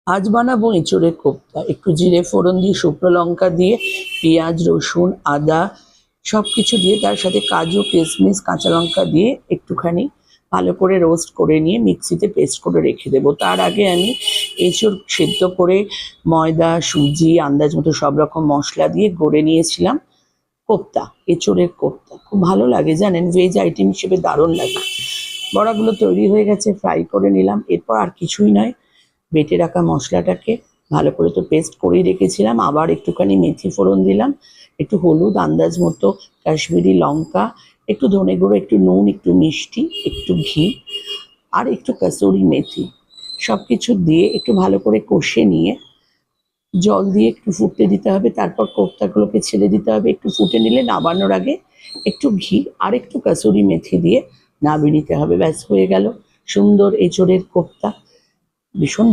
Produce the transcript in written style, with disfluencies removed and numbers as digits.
আজ বানাবো এঁচোড়ের কোপ্তা। একটু জিরে ফোড়ন দিয়ে, শুকনো লঙ্কা দিয়ে, পেঁয়াজ রসুন আদা সবকিছু দিয়ে, তার সাথে কাজু কিশমিশ কাঁচা লঙ্কা দিয়ে একটুখানি ভালো করে রোস্ট করে নিয়ে মিক্সিতে পেস্ট করে রেখে দেবো। তার আগে আমি এঁচোড় সেদ্ধ করে ময়দা সুজি আন্দাজ মতো সব রকম মশলা দিয়ে গড়ে নিয়েছিলাম। কোপ্তা, এঁচোড়ের কোপ্তা খুব ভালো লাগে জানেন, ভেজ আইটেম হিসেবে দারুণ লাগে। বড়াগুলো তৈরি হয়ে গেছে, ফ্রাই করে নিলাম। এরপর আর কিছুই নয়, বেটে রাখা মশলাটাকে ভালো করে তো পেস্ট করেই রেখেছিলাম, আবার একটুখানি মেথি ফোড়ন দিলাম, একটু হলুদ আন্দাজ মতো, কাশ্মীরি লঙ্কা, একটু ধনে গুঁড়ো, একটু নুন, একটু মিষ্টি, একটু ঘি আর একটু কাসুরি মেথি সব কিছু দিয়ে একটু ভালো করে কষে নিয়ে জল দিয়ে একটু ফুটতে দিতে হবে। তারপর কোপ্তাগুলোকে ছেড়ে দিতে হবে। একটু ফুটে নিলে নামানোর আগে একটু ঘি আর একটু কাসুরি মেথি দিয়ে নামিয়ে নিতে হবে। ব্যাস হয়ে গেল সুন্দর এঁচোড়ের কোপ্তা। ভীষণ